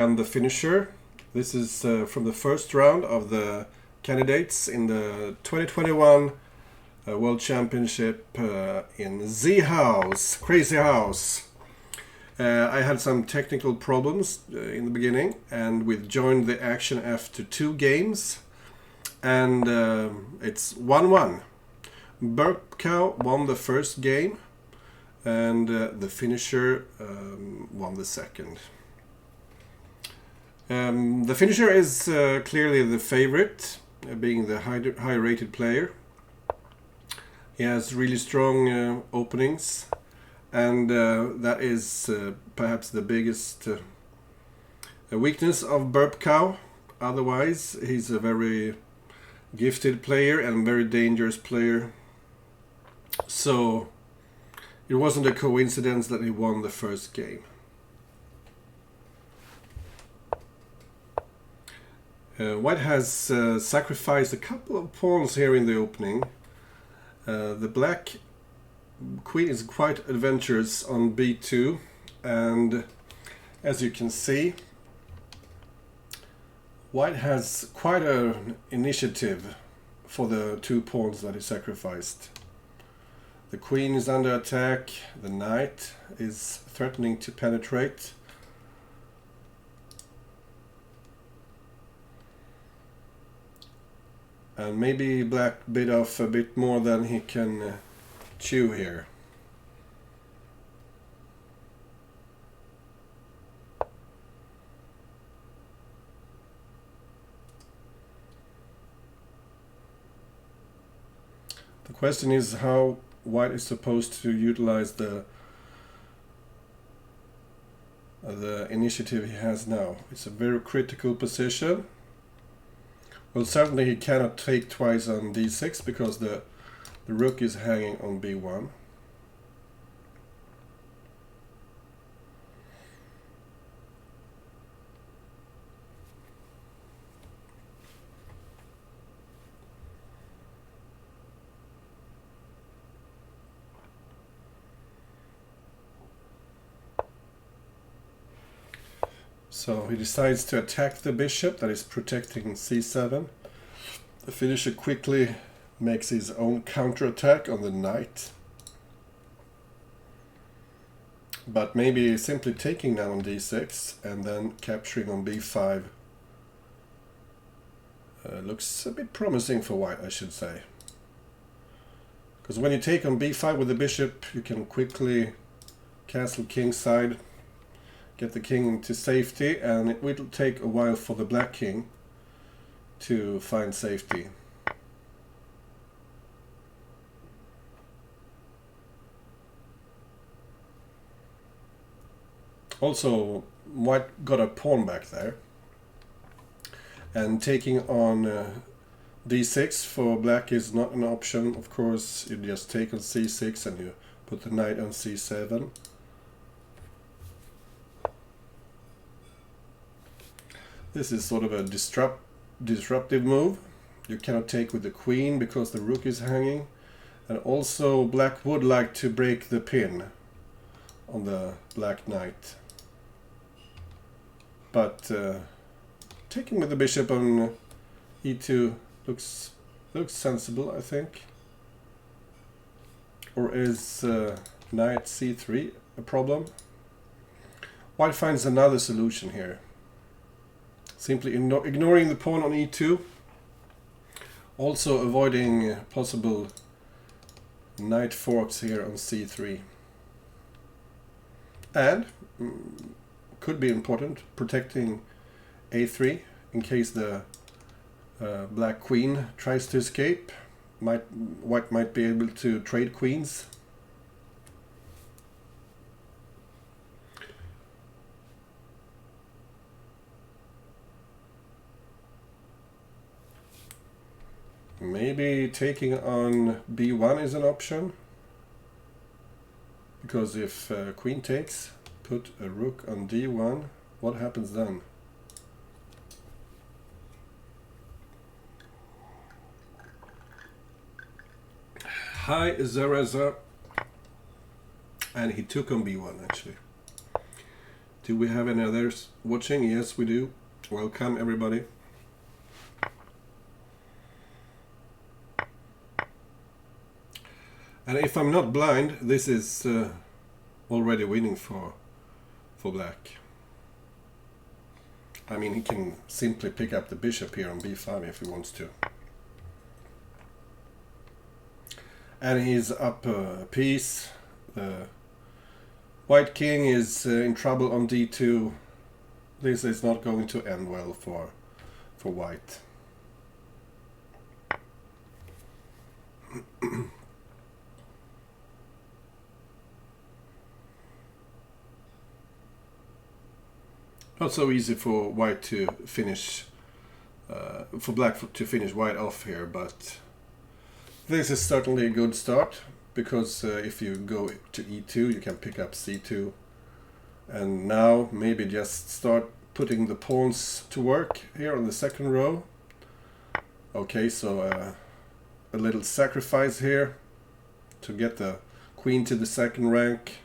And the finisher. This is from the first round of the candidates in the 2021 World Championship in Z House, Crazy House. I had some technical problems in the beginning, and we joined the action after 2 games, and it's 1-1. Burpcow won the first game, and the finisher won the second. The finisher is clearly the favorite, being the high-rated player. He has really strong openings, and that is perhaps the biggest weakness of burpcow. Otherwise, he's a very gifted player and very dangerous player. So it wasn't a coincidence that he won the first game. White has sacrificed a couple of pawns here in the opening. The black queen is quite adventurous on b2, and as you can see, white has quite an initiative for the 2 pawns that he sacrificed. The queen is under attack, the knight is threatening to penetrate. And maybe black bit off a bit more than he can chew here. The question is how white is supposed to utilize the initiative he has now. It's a very critical position. Well, certainly he cannot take twice on d6 because the rook is hanging on b1. So he decides to attack the bishop that is protecting c7. The finisher quickly makes his own counterattack on the knight. But maybe simply taking now on d6 and then capturing on b5 looks a bit promising for white, I should say. Because when you take on b5 with the bishop, you can quickly castle kingside, get the king into safety, and it will take a while for the black king to find safety. Also, white got a pawn back there, and taking on d6 for black is not an option. Of course, you just take on c6 and you put the knight on c7. This is sort of a disruptive move. You cannot take with the queen because the rook is hanging, and also black would like to break the pin on the black knight. But taking with the bishop on e2 looks sensible, I think. Or is knight c3 a problem? White finds another solution here. Simply ignoring the pawn on e2, also avoiding possible knight forks here on c3. And, could be important, protecting a3 in case the black queen tries to escape. White might be able to trade queens. Maybe taking on b1 is an option, because if queen takes, put a rook on d1, what happens then? Hi Zaraza, and he took on b1 actually. Do we have any others watching? Yes, we do. Welcome, everybody. And if I'm not blind, this is already winning for black. I mean, he can simply pick up the bishop here on b5 if he wants to. And he's up a piece. The white king is in trouble on d2. This is not going to end well for white. Not so easy for white to finish, for black to finish white off here, but this is certainly a good start, because if you go to e2 you can pick up c2, and now maybe just start putting the pawns to work here on the second row. Okay, so a little sacrifice here to get the queen to the second rank.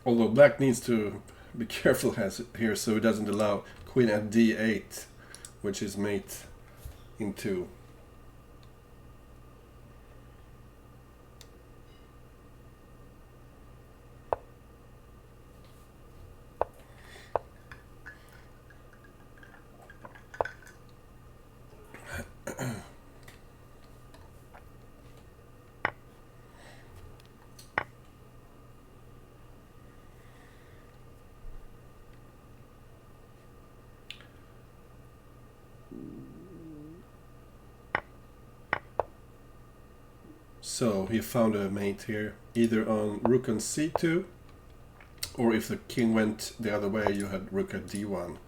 Although black needs to be careful here so he doesn't allow queen at d8, which is mate in 2. So he found a mate here, either on rook on c2, or if the king went the other way, you had rook at d1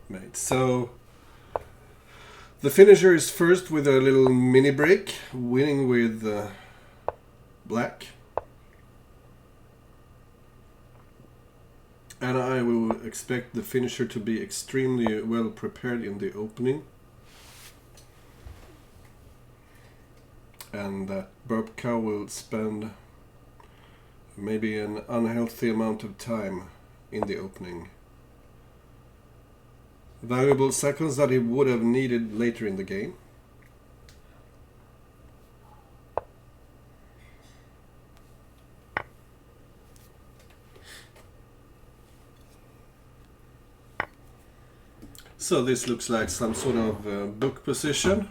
mate. So the finisher is first with a little mini break, winning with black. And I will expect the finisher to be extremely well prepared in the opening. And that burpcow will spend maybe an unhealthy amount of time in the opening. Valuable seconds that he would have needed later in the game. So this looks like some sort of book position.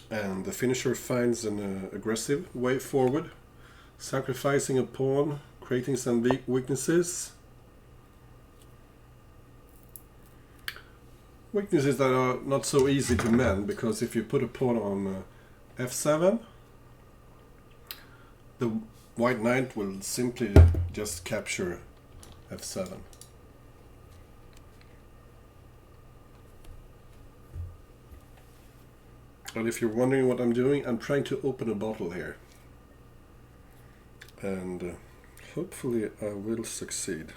And the finisher finds an aggressive way forward, sacrificing a pawn, creating some weaknesses. Weaknesses that are not so easy to mend, because if you put a pawn on f7, the white knight will simply just capture f7. And if you're wondering what I'm doing, I'm trying to open a bottle here. And hopefully I will succeed.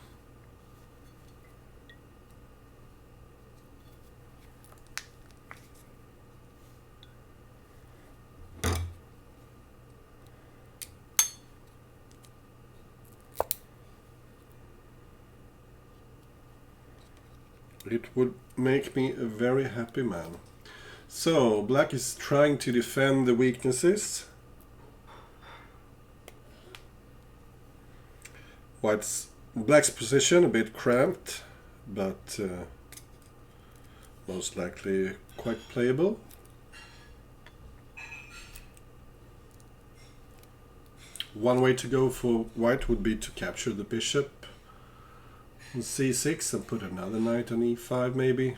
It would make me a very happy man. So, black is trying to defend the weaknesses. Black's position a bit cramped, but most likely quite playable. One way to go for white would be to capture the bishop on c6 and put another knight on e5 maybe.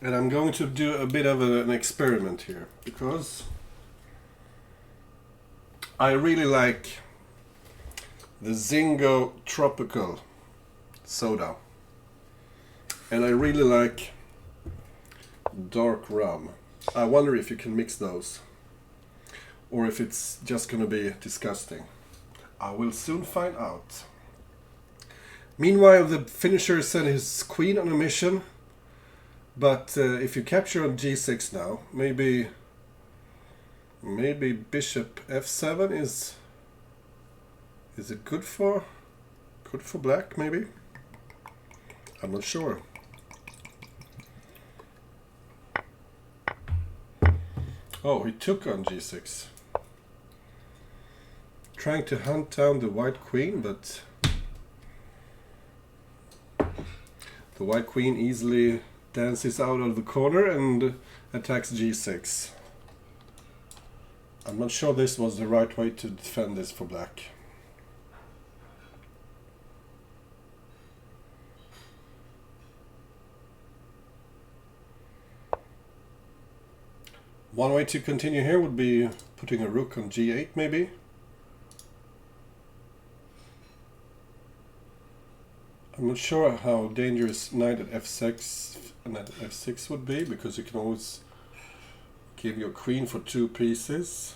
And I'm going to do a bit of an experiment here, because I really like the Zingo Tropical soda. And I really like dark rum. I wonder if you can mix those, or if it's just gonna be disgusting. I will soon find out. Meanwhile, the finisher sent his queen on a mission, but if you capture on g6 now, maybe bishop f7 is it good for black? Maybe, I'm not sure. Oh, he took on g6, trying to hunt down the white queen, but the white queen easily dances out of the corner and attacks g6. I'm not sure this was the right way to defend this for black. One way to continue here would be putting a rook on g8 maybe. I'm not sure how dangerous knight at f6 and at f6 would be, because you can always give your queen for 2 pieces.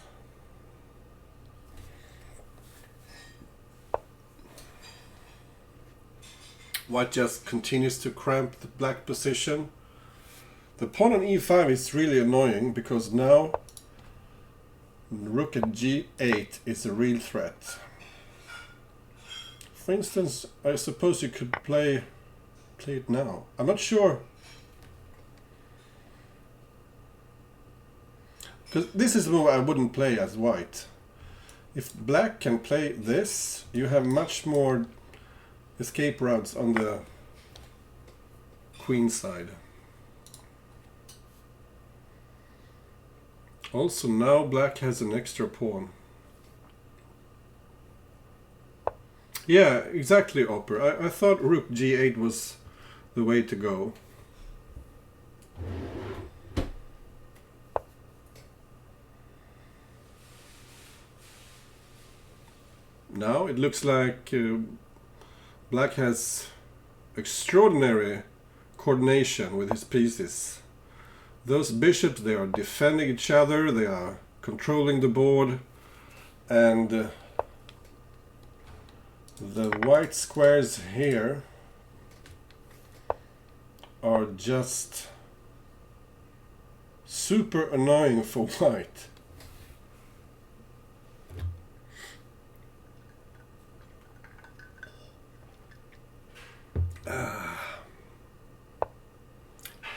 White just continues to cramp the black position. The pawn on e5 is really annoying, because now rook at g8 is a real threat. For instance, I suppose you could play it now. I'm not sure. Because this is a move I wouldn't play as white. If black can play this, you have much more escape routes on the queen side. Also, now black has an extra pawn. Yeah, exactly, Opera. I thought rook g8 was the way to go. Now it looks like black has extraordinary coordination with his pieces. Those bishops, they are defending each other, they are controlling the board, and the white squares here are just super annoying for white.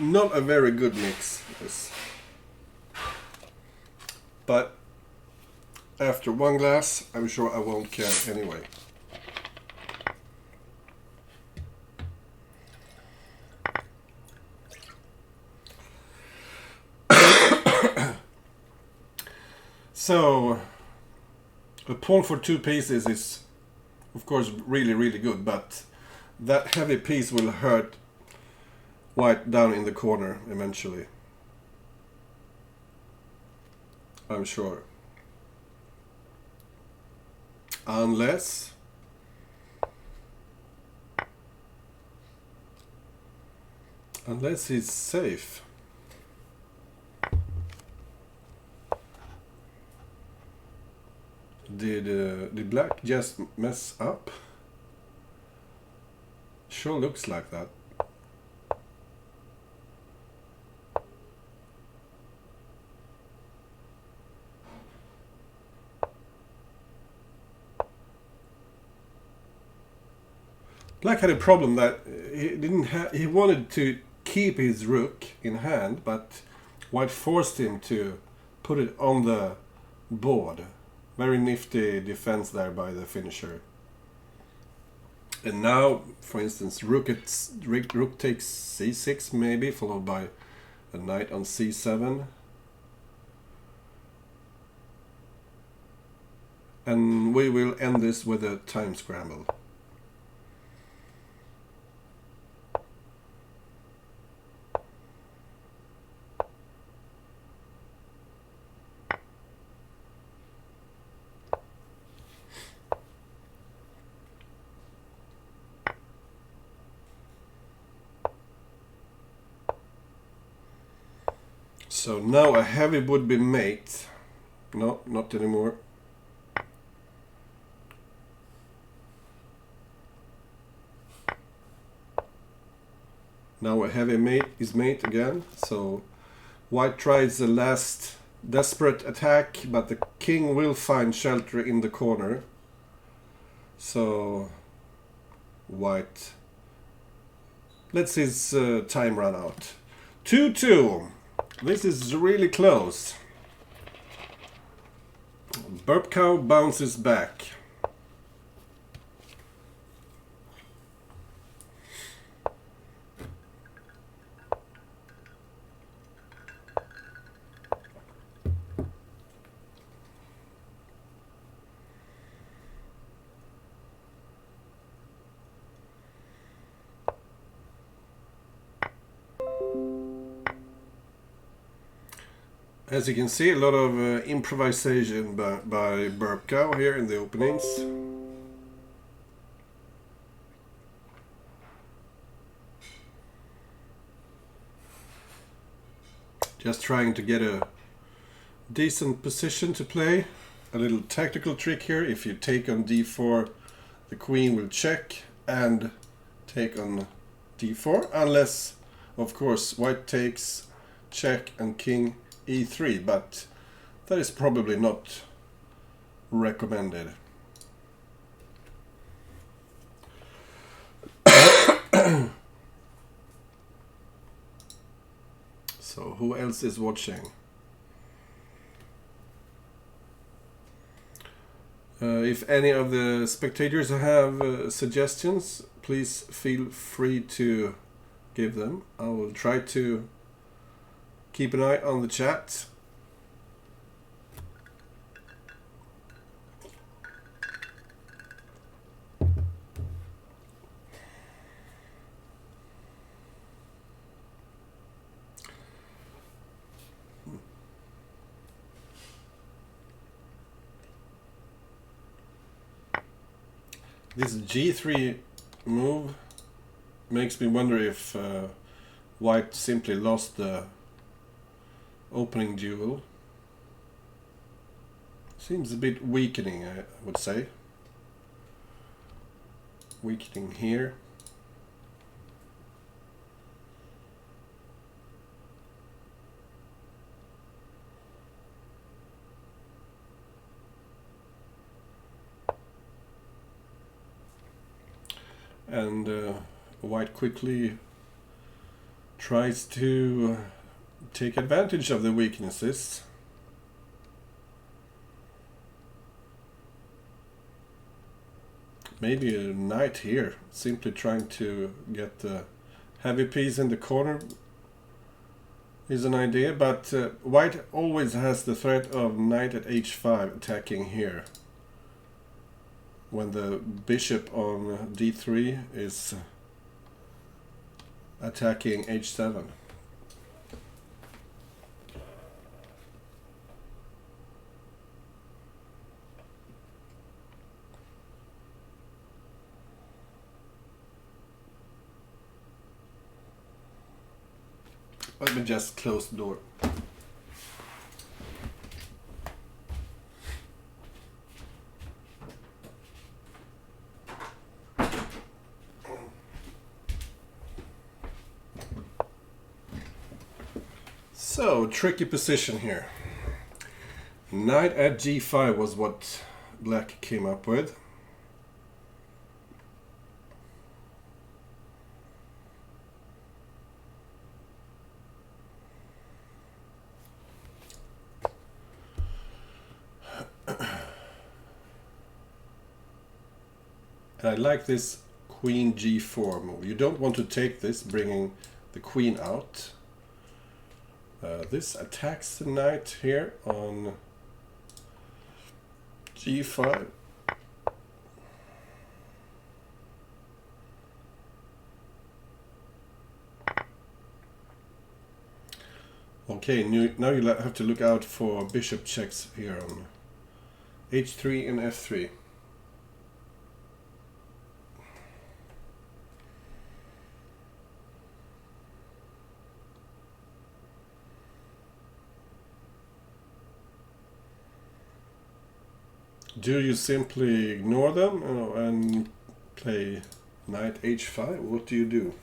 Not a very good mix, this. But after one glass, I'm sure I won't care anyway. So, a pawn for 2 pieces is, of course, really, really good, but that heavy piece will hurt white down in the corner eventually. I'm sure. Unless he's safe. Did black just mess up? Sure looks like that. Black had a problem that he wanted to keep his rook in hand, but white forced him to put it on the board. Very nifty defense there by the finisher. And now, for instance, rook takes c6 maybe, followed by a knight on c7. And we will end this with a time scramble. So now a heavy would be mate. No, not anymore. Now a heavy mate is mate again. So white tries the last desperate attack, but the king will find shelter in the corner. So white lets his time run out. 2-2. This is really close. Burpcow bounces back. As you can see, a lot of improvisation by burpcow here in the openings. Just trying to get a decent position to play. A little tactical trick here: if you take on d4, the queen will check and take on d4, unless, of course, white takes, check, and king e3, but that is probably not recommended. So who else is watching? If any of the spectators have suggestions, please feel free to give them. I will try to keep an eye on the chat. This g3 move makes me wonder if white simply lost the opening duel. Seems a bit weakening, I would say. Weakening here. And white quickly tries to take advantage of the weaknesses. Maybe a knight here, simply trying to get the heavy piece in the corner is an idea, but white always has the threat of knight at h5 attacking here, when the bishop on d3 is attacking h7. Let me just close the door. So, tricky position here. Knight at g5 was what black came up with. And I like this queen g4 move. You don't want to take this, bringing the queen out. This attacks the knight here on g5. Okay, now you have to look out for bishop checks here on h3 and f3. Do you simply ignore them and play knight h5? What do you do?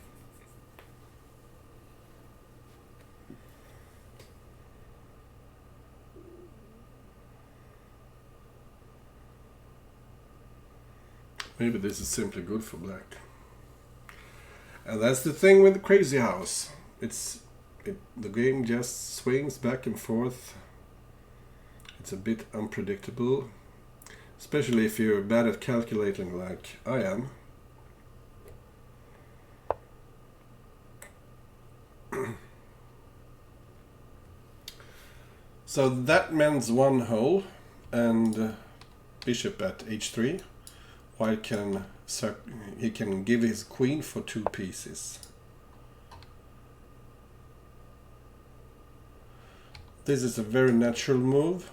Maybe this is simply good for black. And that's the thing with the Crazy House. The game just swings back and forth. It's a bit unpredictable, especially if you're bad at calculating like I am. So that means one hole, and bishop at h3. White can give his queen for 2 pieces. This is a very natural move,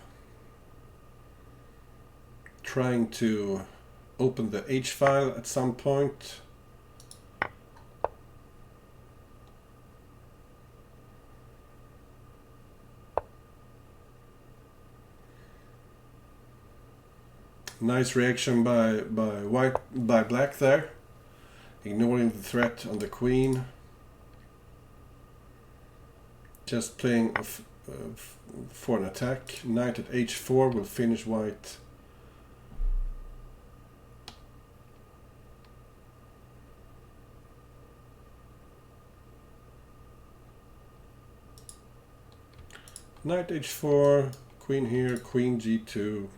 trying to open the H file at some point. Nice reaction by black there, ignoring the threat on the queen. Just playing for an attack. Knight at h4 will finish white. Knight h4, queen here, queen g2.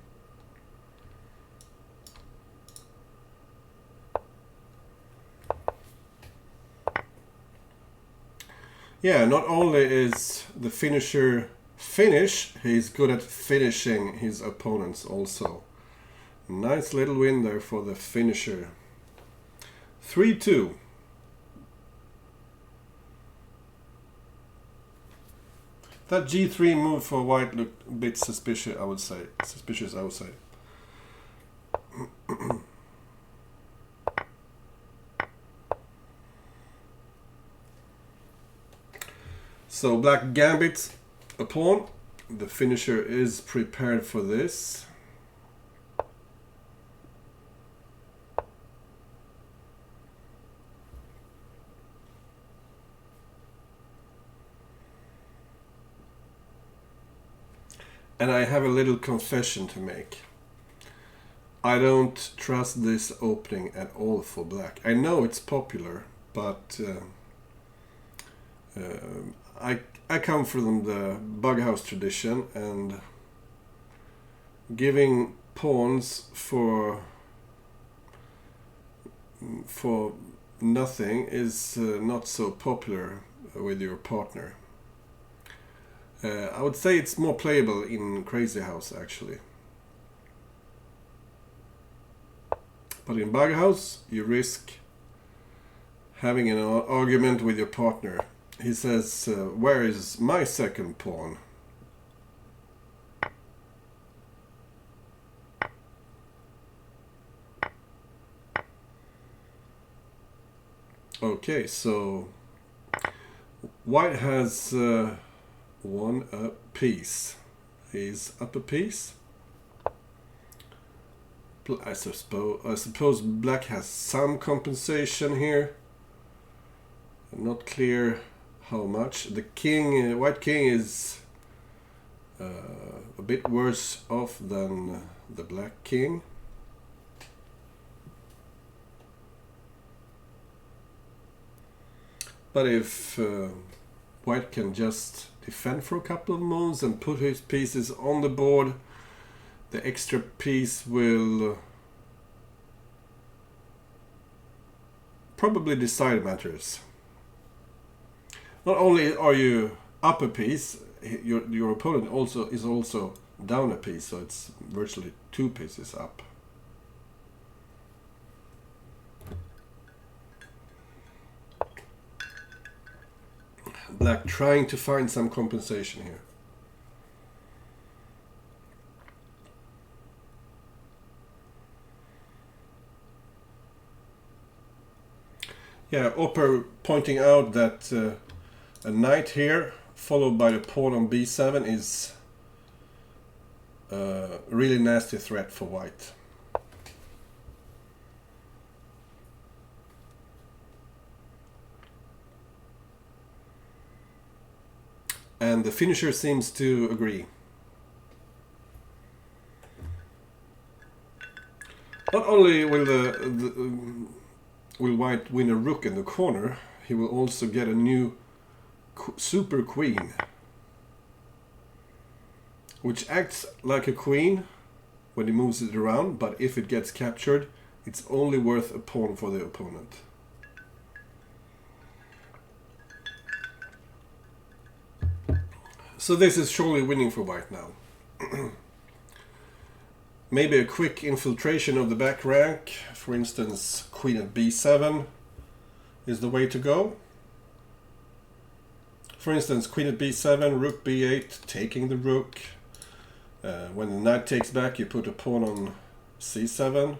Yeah, not only is the finisher finish, he's good at finishing his opponents also. Nice little win there for the finisher. 3-2. That g3 move for white looked a bit suspicious, I would say. So black gambits a pawn. The finisher is prepared for this. And I have a little confession to make. I don't trust this opening at all for black. I know it's popular, but I come from the bug house tradition, and giving pawns for nothing is not so popular with your partner. I would say it's more playable in Crazy House actually. But in bug house you risk having an argument with your partner. He says, where is my second pawn? Okay, so white has one piece. He's up a piece. I suppose black has some compensation here. Not clear how much. The king, white king, is a bit worse off than the black king. But if white can just defend for a couple of moves and put his pieces on the board, the extra piece will probably decide matters. Not only are you up a piece, your opponent is also down a piece, so it's virtually 2 pieces up. Black trying to find some compensation here. Yeah, Opper pointing out that a knight here followed by the pawn on b7 is really nasty threat for white. And the finisher seems to agree. Not only will white win a rook in the corner, he will also get a new super queen, which acts like a queen when he moves it around, but if it gets captured, it's only worth a pawn for the opponent. So this is surely winning for white now. Maybe a quick infiltration of the back rank, for instance queen at b7 is the way to go. For instance, queen at b7, rook b8, taking the rook. When the knight takes back, you put a pawn on c7.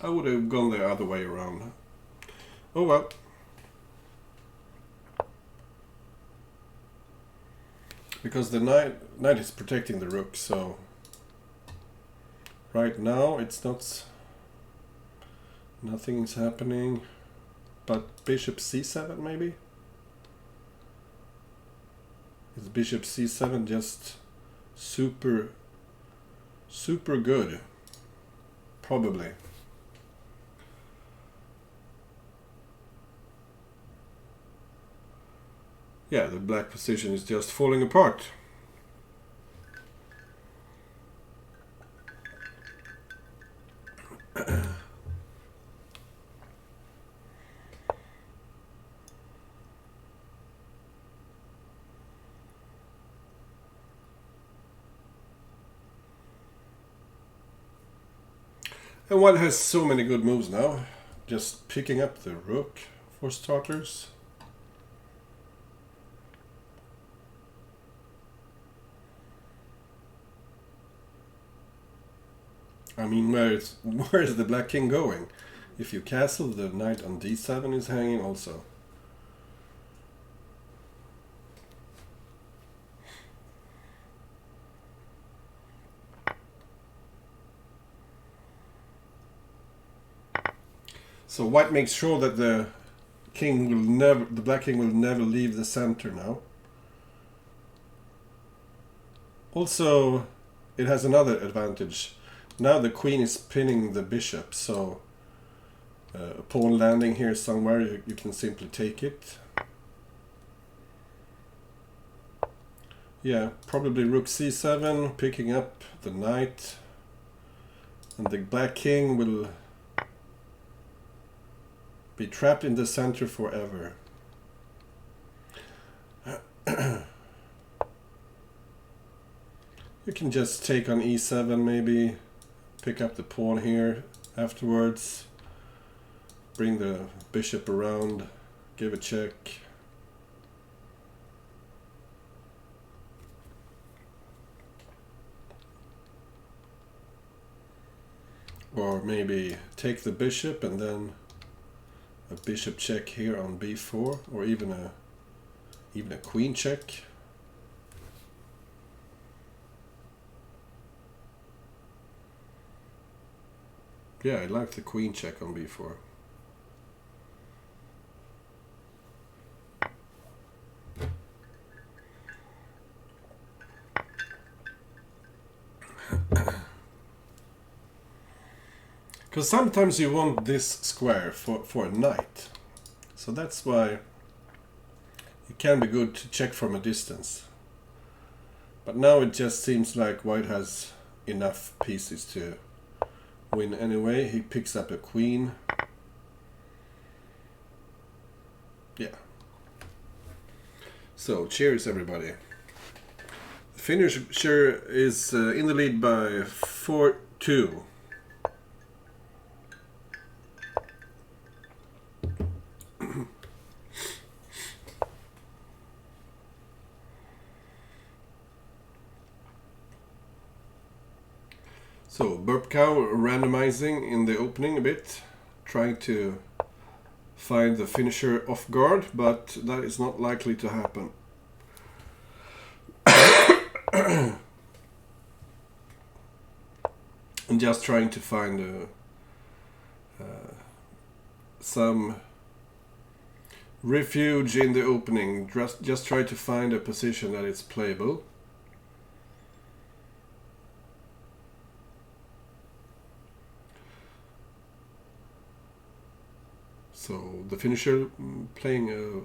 I would have gone the other way around. Oh well. Because the knight is protecting the rook, so right now it's not... nothing is happening. But bishop c7 maybe? Is bishop c7 just super good? Probably. Yeah, the black position is just falling apart. And white has so many good moves now. Just picking up the rook for starters. I mean, where is the black king going? If you castle, the knight on d7 is hanging also. So white makes sure that the black king will never leave the center now. Also, it has another advantage. Now the queen is pinning the bishop, so a pawn landing here somewhere, you can simply take it. Yeah, probably rook c7, picking up the knight, and the black king will be trapped in the center forever. You can just take on e7 maybe, pick up the pawn here afterwards, bring the bishop around, give a check. Or maybe take the bishop and then a bishop check here on b4, or even a queen check. Yeah, I like the queen check on b4. Because sometimes you want this square for a knight. So that's why it can be good to check from a distance. But now it just seems like white has enough pieces to win anyway. He picks up a queen. Yeah. So, cheers everybody. The finisher is in the lead by 4-2. So, burpcow randomizing in the opening a bit, trying to find the finisher off guard, but that is not likely to happen. I'm just trying to find some refuge in the opening. Just try to find a position that is playable. So the finisher playing a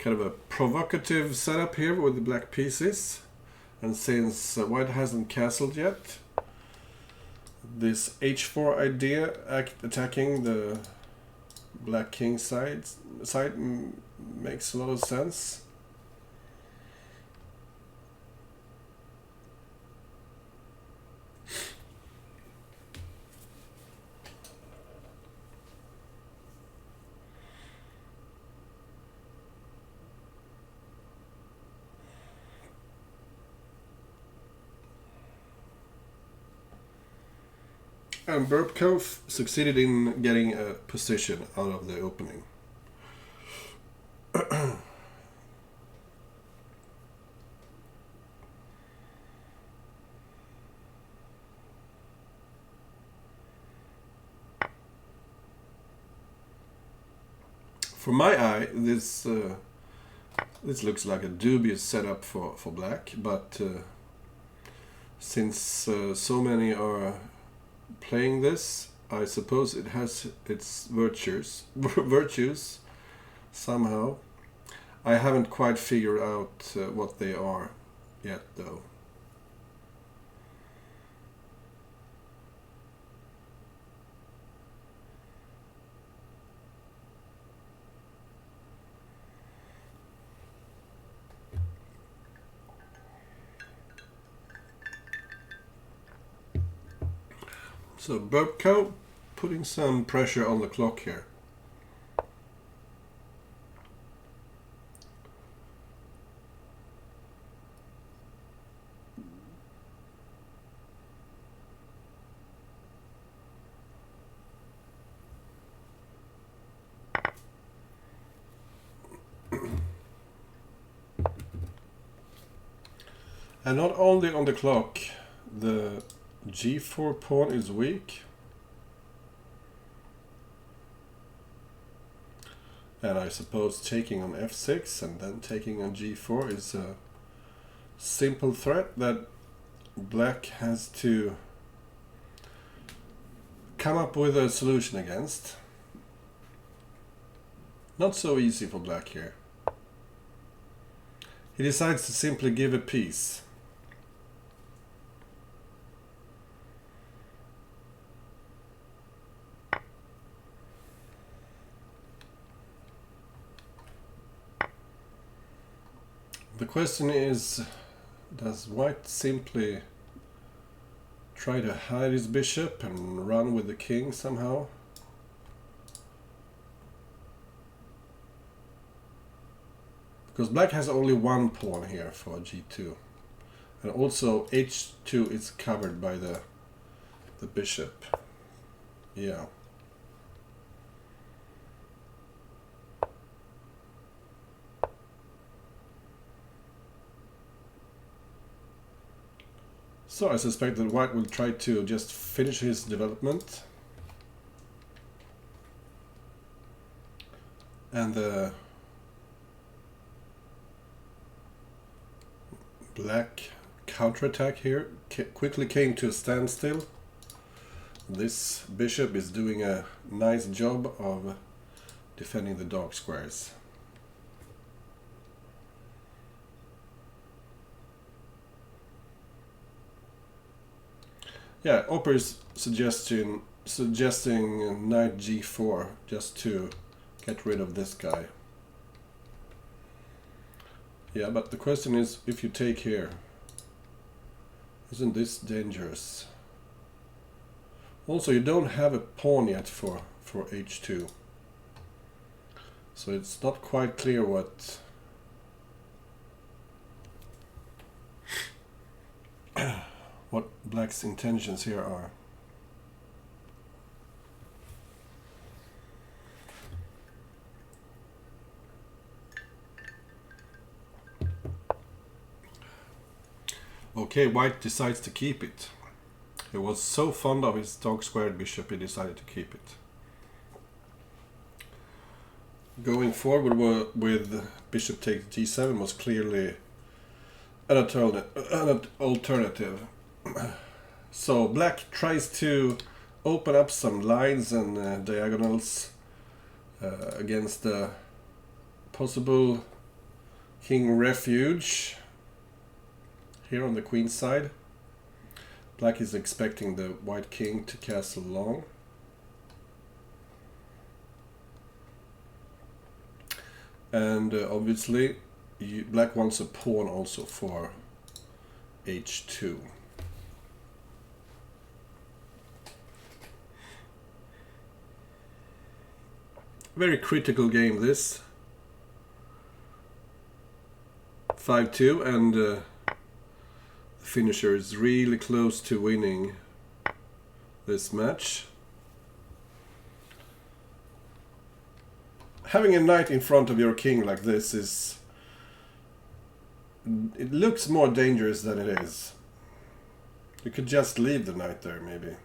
kind of a provocative setup here with the black pieces, and since white hasn't castled yet, this h4 idea attacking the black king side makes a lot of sense. And burpcow succeeded in getting a position out of the opening. For my eye, this looks like a dubious setup for black, but since so many are playing this, I suppose it has its virtues somehow. I haven't quite figured out what they are yet, though. So burpcow putting some pressure on the clock here. And not only on the clock, the g4 pawn is weak, and I suppose taking on f6 and then taking on g4 is a simple threat that black has to come up with a solution against. Not so easy for black here. He decides to simply give a piece. The question is, does white simply try to hide his bishop and run with the king somehow? Because black has only one pawn here for g2. And also h2 is covered by the bishop. Yeah. So I suspect that white will try to just finish his development. And the black counterattack here quickly came to a standstill. This bishop is doing a nice job of defending the dark squares. Yeah, Opper is suggesting knight g4 just to get rid of this guy. Yeah, but the question is, if you take here, isn't this dangerous? Also, you don't have a pawn yet for h2. So it's not quite clear what what black's intentions here are. Okay, white decides to keep it. He was so fond of his dog-squared bishop, he decided to keep it. Going forward with bishop takes g7 was clearly an alternative. So black tries to open up some lines and diagonals against the possible king refuge here on the queen side. Black is expecting the white king to castle long. And obviously black wants a pawn also for h2. Very critical game this. 5-2, and the finisher is really close to winning this match. Having a knight in front of your king like this it looks more dangerous than it is. You could just leave the knight there maybe.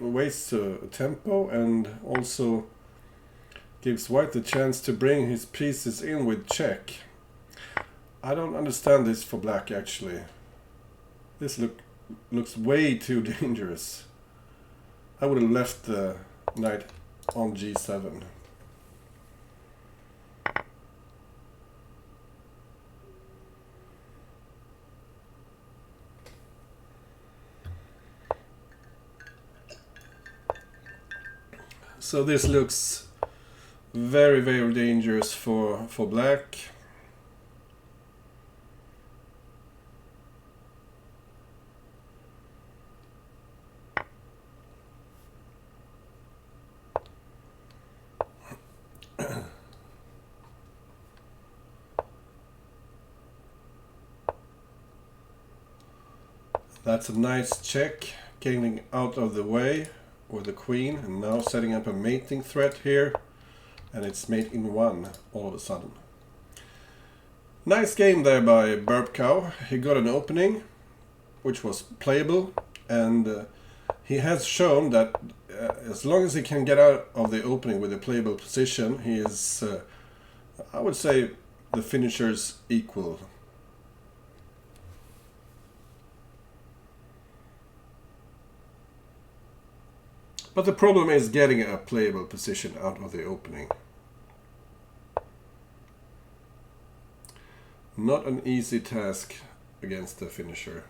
Wastes tempo and also gives white the chance to bring his pieces in with check. I don't understand this for black actually. This looks way too dangerous. I would have left the knight on g7. So this looks very, very dangerous for black. That's a nice check, getting out of the way with the queen, and now setting up a mating threat here, and it's mate in 1 all of a sudden. Nice game there by burpcow. He got an opening which was playable, and he has shown that as long as he can get out of the opening with a playable position, he is, I would say, the finisher's equal. But the problem is getting a playable position out of the opening. Not an easy task against the finisher.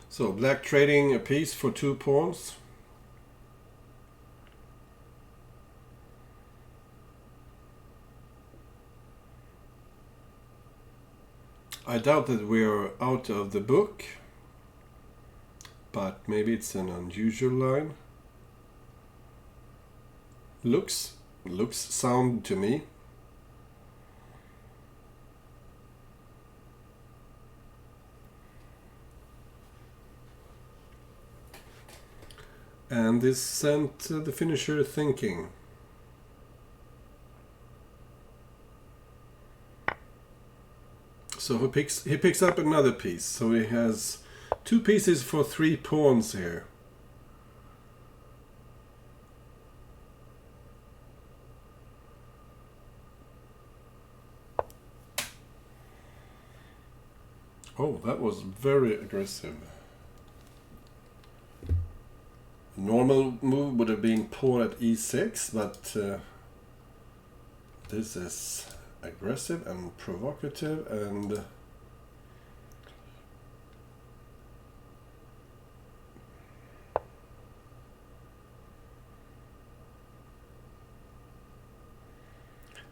So black trading a piece for 2 pawns. I doubt that we're out of the book, but maybe it's an unusual line. Looks sound to me. And this sent the finisher thinking. So he picks up another piece. So he has 2 pieces for 3 pawns here. Oh, that was very aggressive. Normal move would have been pawn at e6, but this is aggressive and provocative, and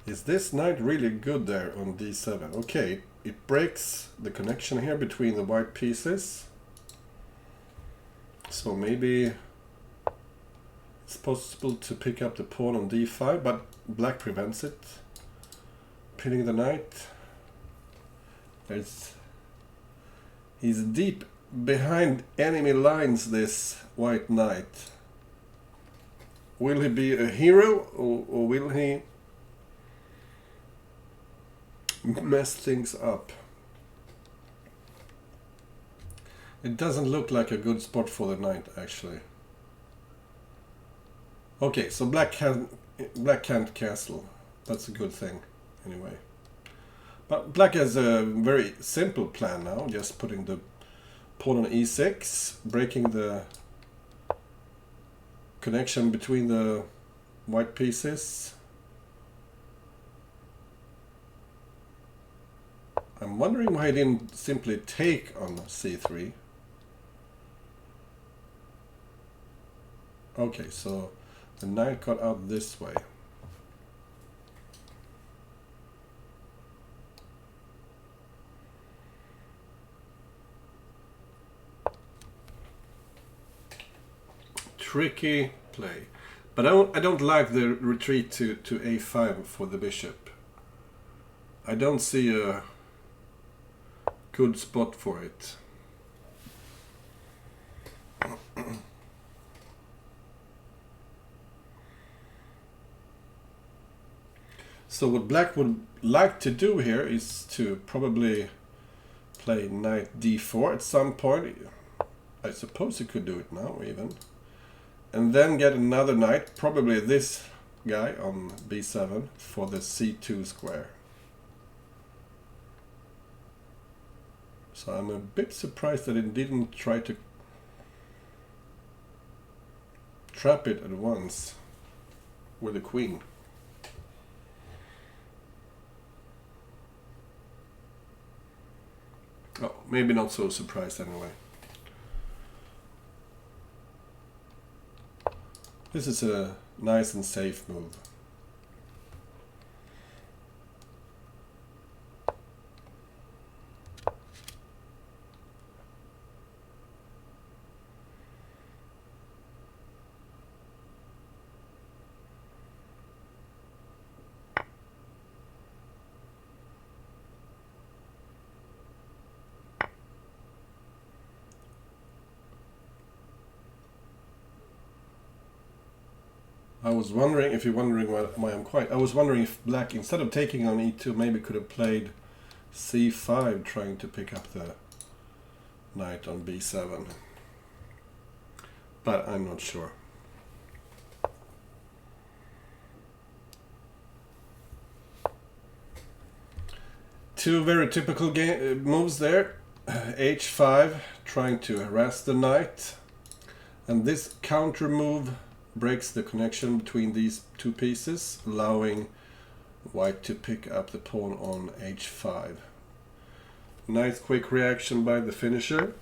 Is this knight really good there on d7? Okay, it breaks the connection here between the white pieces. So maybe it's possible to pick up the pawn on d5, but black prevents it. Pinning the knight. He's deep behind enemy lines, this white knight. Will he be a hero, or will he mess things up? It doesn't look like a good spot for the knight, actually. Okay, so black can't castle. That's a good thing, anyway. But black has a very simple plan now, just putting the pawn on e6, breaking the connection between the white pieces. I'm wondering why he didn't simply take on c3. Okay, so the knight got out this way. Tricky play. But I don't like the retreat to a5 for the bishop. I don't see a good spot for it. So what black would like to do here is to probably play knight d4 at some point. I suppose he could do it now even. And then get another knight, probably this guy on b7 for the c2 square. So I'm a bit surprised that it didn't try to trap it at once with the queen. Oh, maybe not so surprised anyway. This is a nice and safe move. I was wondering, if you're wondering why I'm quiet, I was wondering if black, instead of taking on e2, maybe could have played c5, trying to pick up the knight on b7. But I'm not sure. Two very typical moves there. h5, trying to harass the knight. And this counter move breaks the connection between these two pieces, allowing white to pick up the pawn on h5. Nice quick reaction by the finisher.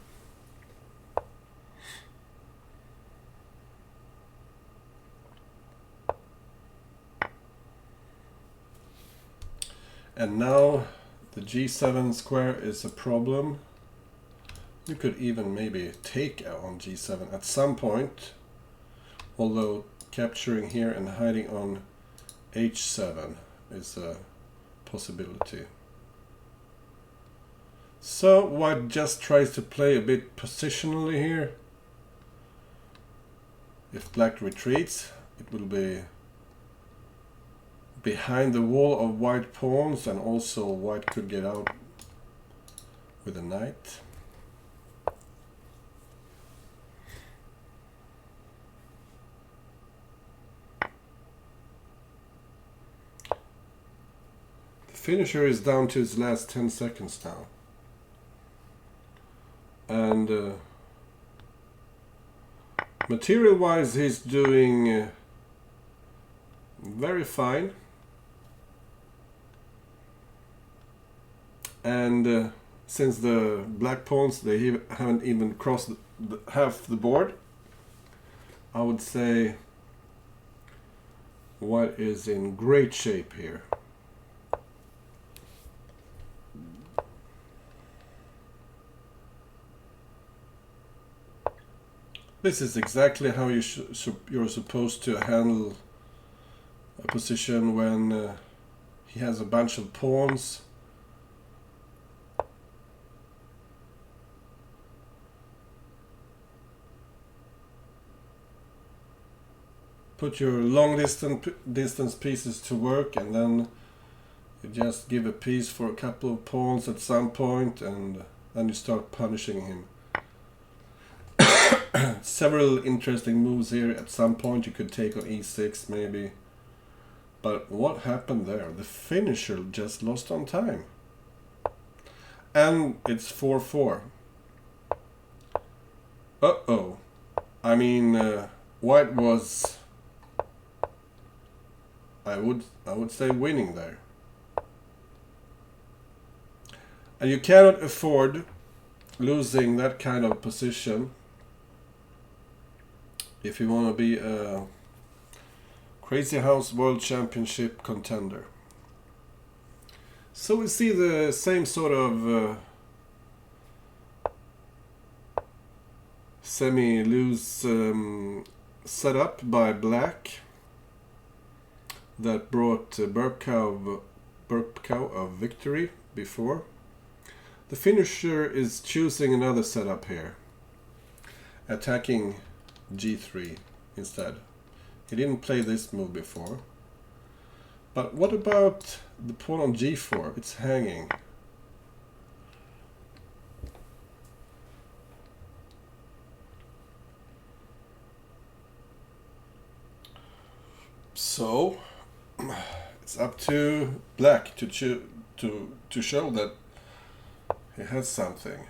And now the g7 square is a problem. You could even maybe take on g7 at some point, although capturing here and hiding on h7 is a possibility. So white just tries to play a bit positionally here. If black retreats, it will be behind the wall of white pawns, and also white could get out with a knight. Finisher is down to his last 10 seconds now. And material wise he's doing very fine. And since the black pawns, they haven't even crossed half the board, I would say white is in great shape here. This is exactly how you're supposed to handle a position when he has a bunch of pawns. Put your long distance pieces to work, and then you just give a piece for a couple of pawns at some point, and then you start punishing him. Several interesting moves here. At some point you could take on e6 maybe. But what happened there? The finisher just lost on time. And it's 4-4. Uh-oh. I mean, white was, I would say, winning there. And you cannot afford losing that kind of position if you want to be a Crazy House World Championship contender. So we see the same sort of semi-loose setup by black that brought burpcow of victory before. The finisher is choosing another setup here, attacking g3 instead. He didn't play this move before. But what about the pawn on g4? It's hanging. So it's up to black to show that he has something.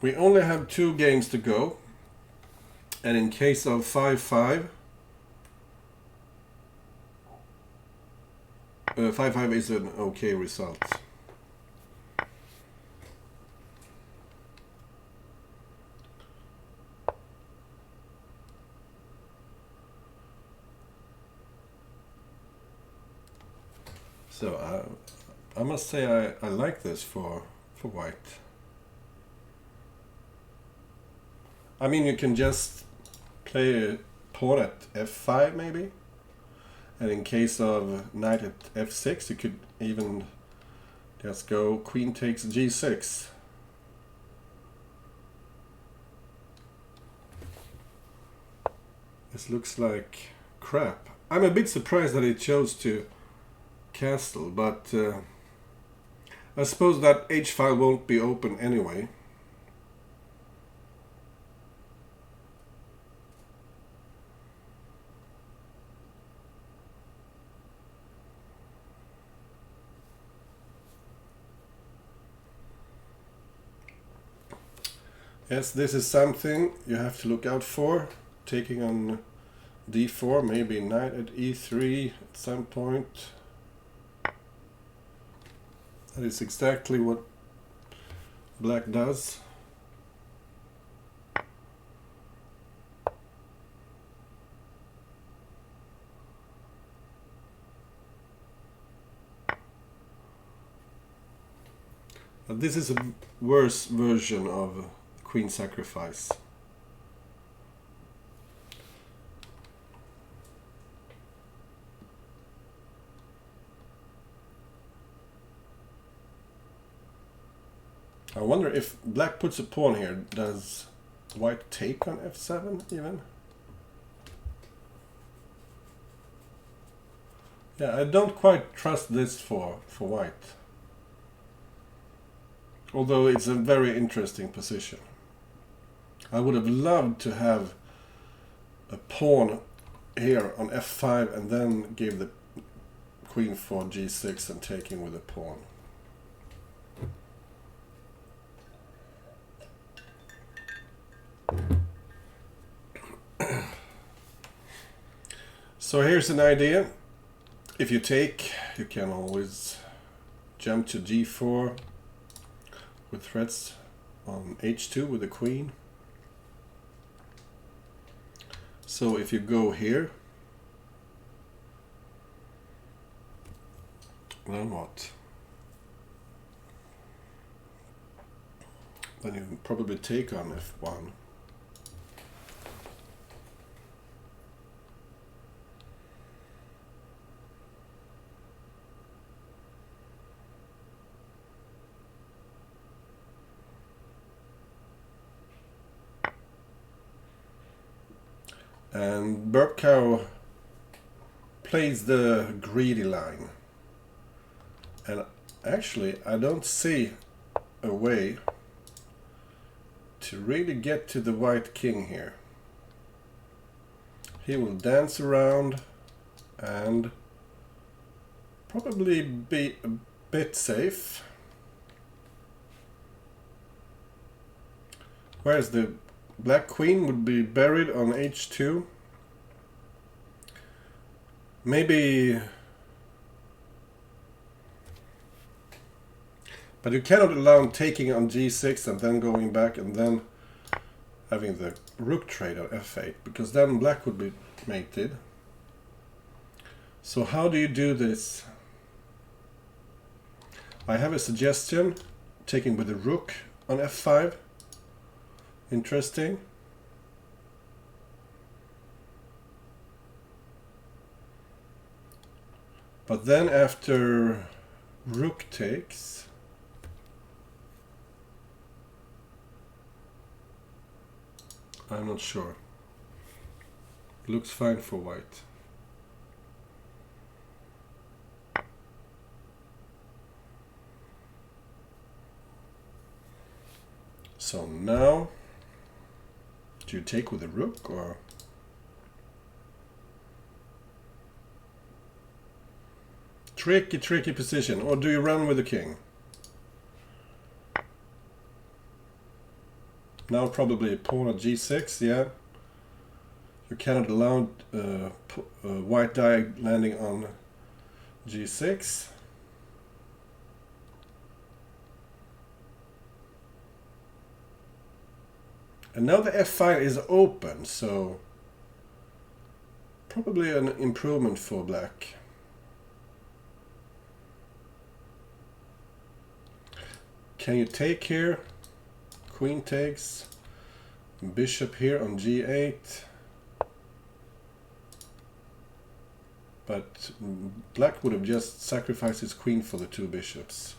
We only have 2 games to go, and in case of 5-5, 5-5 is an okay result. So I must say I like this for white. I mean, you can just play a pawn at f5 maybe, and in case of knight at f6 you could even just go queen takes g6. This looks like crap. I'm a bit surprised that it chose to castle, but I suppose that h-file won't be open anyway. Yes, this is something you have to look out for. Taking on d4, maybe knight at e3 at some point. That is exactly what black does. But this is a worse version of queen sacrifice. I wonder if black puts a pawn here, does white take on f7 even? Yeah, I don't quite trust this for white. Although it's a very interesting position. I would have loved to have a pawn here on f5 and then give the queen for g6 and taking with a pawn. So here's an idea. If you take, you can always jump to g4 with threats on h2 with the queen. So if you go here, Then what? Then you probably take on f1. And burpcow plays the greedy line. And actually, I don't see a way to really get to the white king here. He will dance around and probably be a bit safe. Whereas the black queen would be buried on h2. Maybe... But you cannot allow taking on g6 and then going back and then having the rook trade on f8, because then black would be mated. So how do you do this? I have a suggestion, taking with the rook on f5. Interesting. But then after rook takes, I'm not sure. Looks fine for white. So now, do you take with the rook or? Tricky position. Or do you run with the king? Now probably pawn at g6, yeah. You cannot allow white die landing on g6. And now the f5 is open, so probably an improvement for black. Can you take here? Queen takes. Bishop here on g8. But black would have just sacrificed his queen for the two bishops.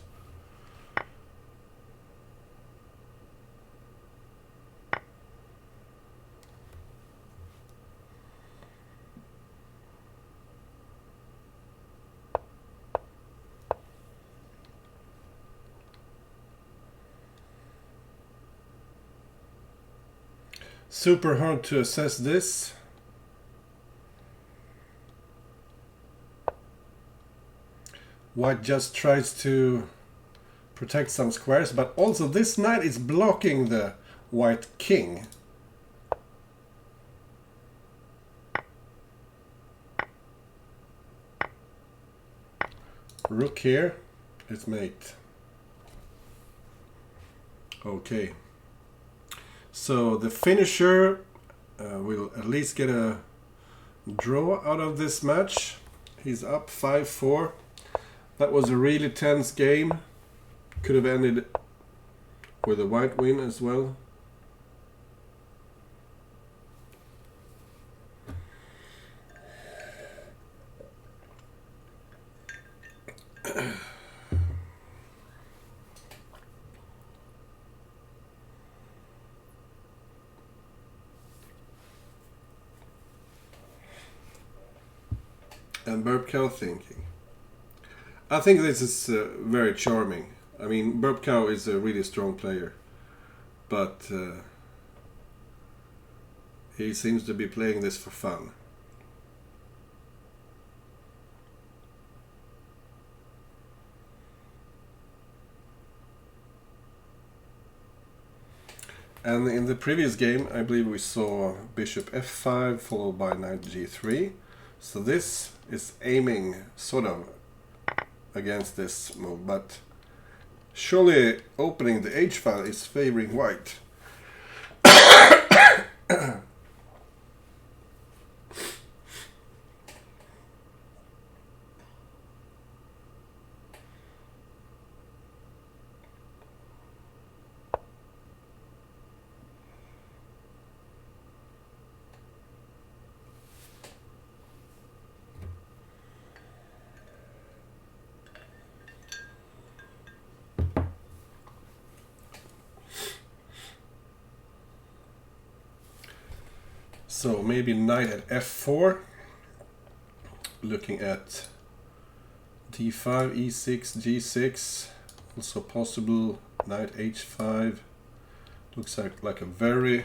Super hard to assess this. White just tries to protect some squares, but also this knight is blocking the white king. Rook here, it's mate. Okay. So the finisher will at least get a draw out of this match. He's up 5-4. That was a really tense game. Could have ended with a white win as well. And burpcow thinking. I think this is very charming. I mean, burpcow is a really strong player, but he seems to be playing this for fun. And in the previous game, I believe we saw bishop f5 followed by knight g3. So this is aiming sort of against this move, but surely opening the h file is favoring white. So maybe knight at f4, looking at d5, e6, g6, also possible knight h5. Looks like a very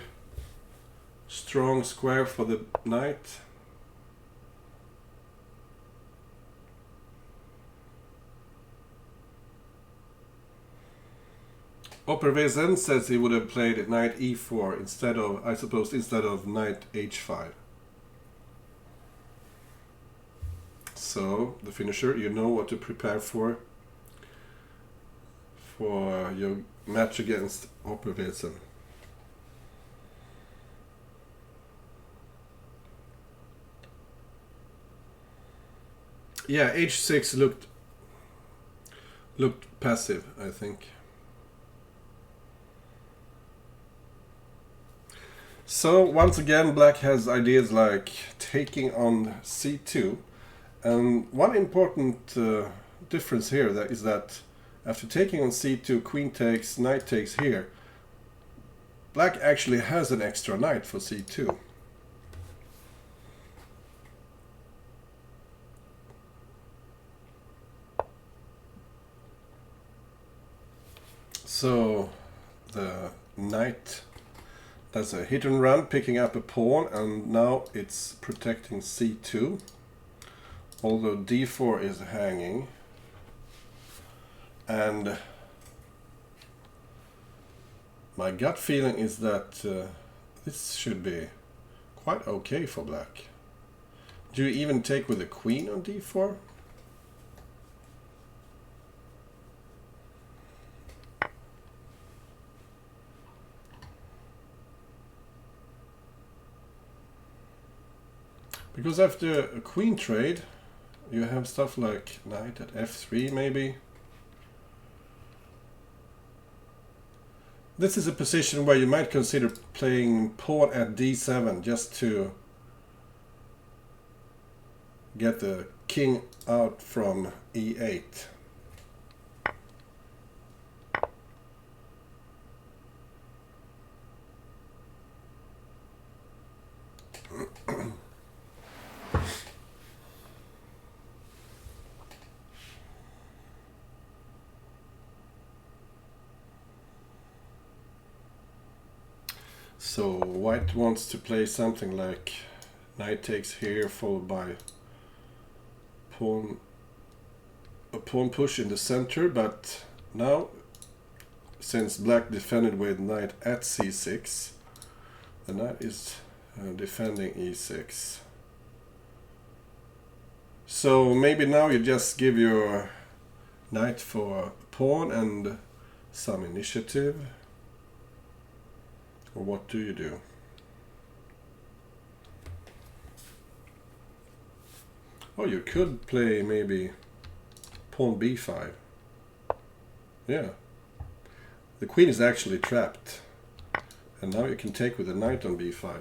strong square for the knight. Opervesen says he would have played knight e4 instead of, I suppose, instead of knight h5. So, the finisher, you know what to prepare for your match against Opervesen. Yeah, h6 looked passive, I think. So once again, black has ideas like taking on c2, and one important difference here is that after taking on c2, queen takes, knight takes here, black actually has an extra knight for c2. So the knight does a hit and run, picking up a pawn, and now it's protecting c2, although d4 is hanging. And my gut feeling is that this should be quite okay for black. Do you even take with a queen on d4? Because after a queen trade, you have stuff like knight at f3 maybe. This is a position where you might consider playing pawn at d7 just to get the king out from e8. So white wants to play something like knight takes here, followed by a pawn push in the center, but now since black defended with knight at c6, the knight is defending e6. So maybe now you just give your knight for a pawn and some initiative. Or what do you do? Oh, you could play maybe pawn b5. Yeah. The queen is actually trapped. And now you can take with the knight on b5.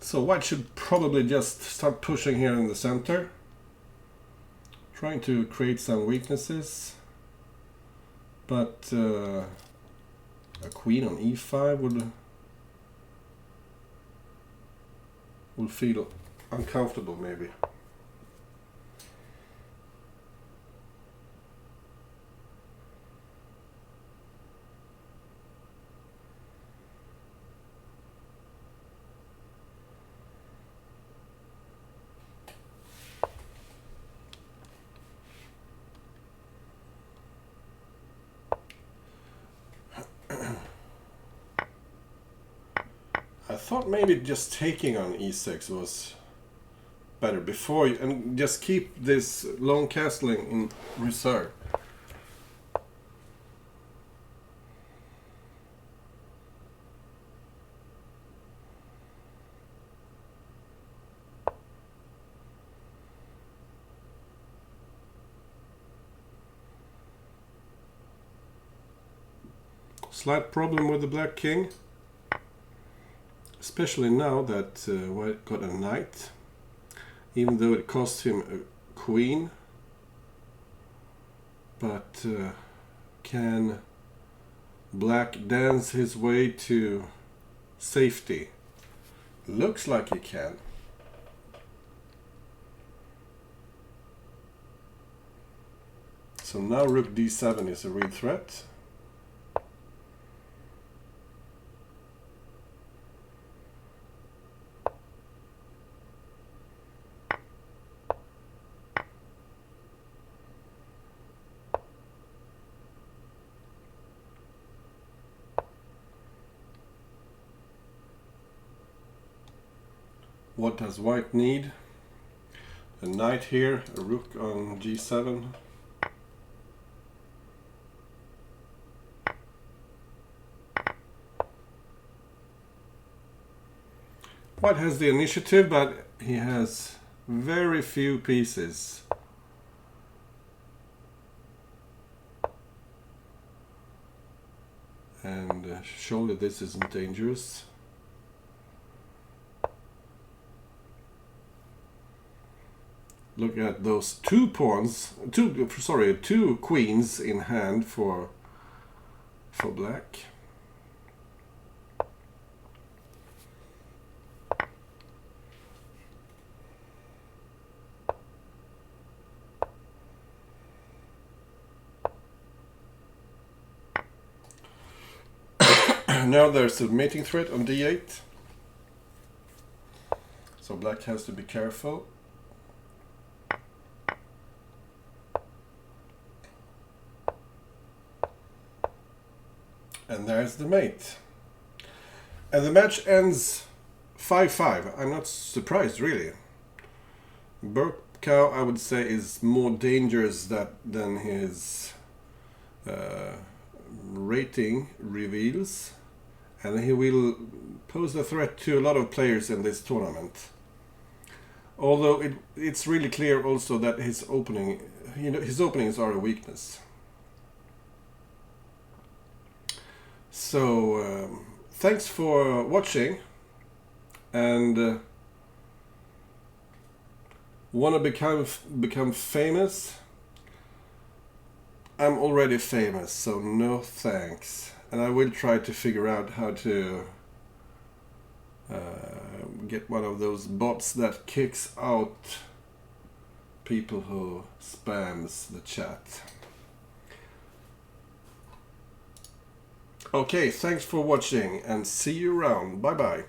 So white should probably just start pushing here in the center, trying to create some weaknesses, but a queen on e5 would feel uncomfortable maybe. I thought maybe just taking on e6 was better before and just keep this long castling in reserve. Slight problem with the black king. Especially now that white got a knight, even though it cost him a queen, but can black dance his way to safety? Looks like he can. So now rook d7 is a real threat. What does white need? A knight here, a rook on g7. White has the initiative, but he has very few pieces. And surely this isn't dangerous. Look at those two queens in hand for black. Now there's a mating threat on d8. So black has to be careful. And there's the mate. And the match ends 5-5. I'm not surprised, really. Burpcow, I would say, is more dangerous than his rating reveals. And he will pose a threat to a lot of players in this tournament. Although it's really clear also that his openings are a weakness. So thanks for watching, and want to become famous? I'm already famous, so no thanks. And I will try to figure out how to get one of those bots that kicks out people who spams the chat. Okay, thanks for watching and see you around. Bye bye.